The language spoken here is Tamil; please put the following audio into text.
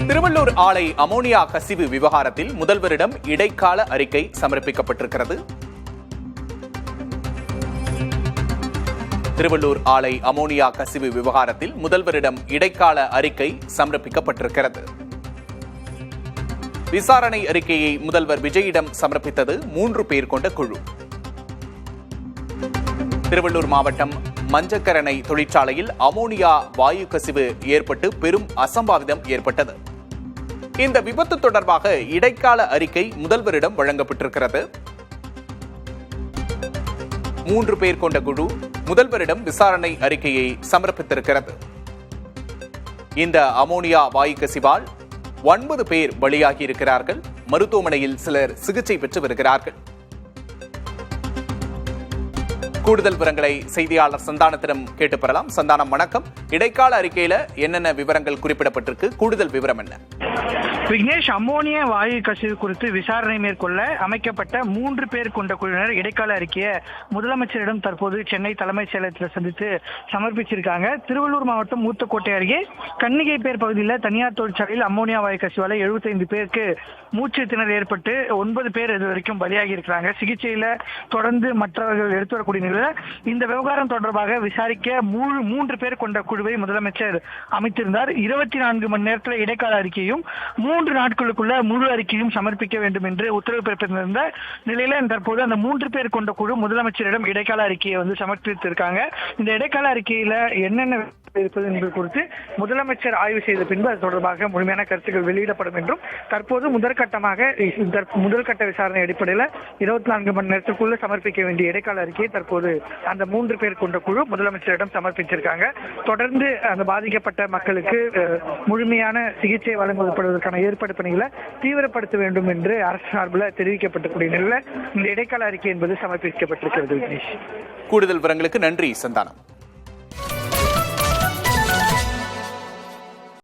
திருவள்ளூர் ஆலை அமோனியா கசிவு விவகாரத்தில் முதல்வரிடம் இடைக்கால அறிக்கை சமர்ப்பிக்கப்பட்டிருக்கிறது. திருவள்ளூர் ஆலை அமோனியா கசிவு விவகாரத்தில் முதல்வரிடம் இடைக்கால அறிக்கை சமர்ப்பிக்கப்பட்டிருக்கிறது. விசாரணை அறிக்கையை முதல்வர் விஜயிடம் சமர்ப்பித்தது 3 பேர் கொண்ட குழு. திருவள்ளூர் மாவட்டம் மஞ்சக்கரணை தொழிற்சாலையில் அமோனியா வாயு கசிவு ஏற்பட்டு பெரும் அசம்பாவிதம் ஏற்பட்டது. இந்த விபத்து தொடர்பாக இடைக்கால அறிக்கை முதல்வரிடம் வழங்கப்பட்டிருக்கிறது. 3 பேர் கொண்ட குழு முதல்வரிடம் விசாரணை அறிக்கையை சமர்ப்பித்திருக்கிறது. இந்த அமோனியா வாயு கசிவால் 9 பேர் பலியாகி இருக்கிறார்கள். மருத்துவமனையில் சிலர் சிகிச்சை பெற்று வருகிறார்கள். கூடுதல் விவரங்களை செய்தியாளர் சந்தானத்திடம் கேட்டு பெறலாம். சந்தானம், வணக்கம். இடைக்கால அறிக்கையில என்னென்ன விவரங்கள் குறிப்பிடப்பட்டிருக்கு? கூடுதல் விவரம் என்ன? விக்னேஷ், அமோனியா வாயு கசிவு குறித்து விசாரணை மேற்கொள்ள அமைக்கப்பட்ட 3 பேர் கொண்ட குழுவினர் இடைக்கால அறிக்கையை முதலமைச்சரிடம் தற்போது சென்னை தலைமைச் செயலகத்தில் சந்தித்து சமர்ப்பிச்சிருக்காங்க. திருவள்ளூர் மாவட்டம் ஊத்தக்கோட்டை அருகே கன்னிகைப்பேர் பகுதியில் தனியார் தொழிற்சாலையில் அமோனியா வாயு கசிவால 75 பேருக்கு மூச்சு திணறல் ஏற்பட்டு 9 பேர் இது வரைக்கும் பலியாகி இருக்கிறாங்க. சிகிச்சையில தொடர்ந்து மற்றவர்கள் எடுத்து வரக்கூடிய நிலையில் இந்த விவகாரம் தொடர்பாக விசாரிக்க 3 பேர் கொண்ட குழுவை முதலமைச்சர் அமைத்திருந்தார். 24 மணி நேரத்தில் இடைக்கால அறிக்கையும் 3 நாட்களுக்குள்ள முழு அறிக்கையும் சமர்ப்பிக்க வேண்டும் என்று உத்தரவு பிறப்பித்திருந்த நிலையில தற்போது அந்த 3 பேர் கொண்ட குழு முதலமைச்சரிடம் இடைக்கால அறிக்கையை சமர்ப்பித்திருக்காங்க. இந்த இடைக்கால அறிக்கையில என்னென்ன இருப்பது என்பது குறித்து முதலமைச்சர் ஆய்வு செய்த பின்பு அது தொடர்பாக முழுமையான கருத்துக்கள் வெளியிடப்படும் என்றும், தற்போது முதற்கட்ட விசாரணை அடிப்படையில் 24 மணி நேரத்திற்குள்ள சமர்ப்பிக்க வேண்டிய இடைக்கால அறிக்கையை தற்போது அந்த 3 பேர் கொண்ட குழு முதலமைச்சரிடம் சமர்ப்பிச்சிருக்காங்க. தொடர்ந்து அந்த பாதிக்கப்பட்ட மக்களுக்கு முழுமையான சிகிச்சை வழங்குவதற்கான ஏற்பாடு பணிகளை தீவிரப்படுத்த வேண்டும் என்று அரசு சார்பில் தெரிவிக்கப்பட்டக்கூடிய நிலையில் இந்த இடைக்கால அறிக்கை என்பது சமர்ப்பிக்கப்பட்டிருக்கிறது. கூடுதல் விவரங்களுக்கு நன்றி சந்தானம்.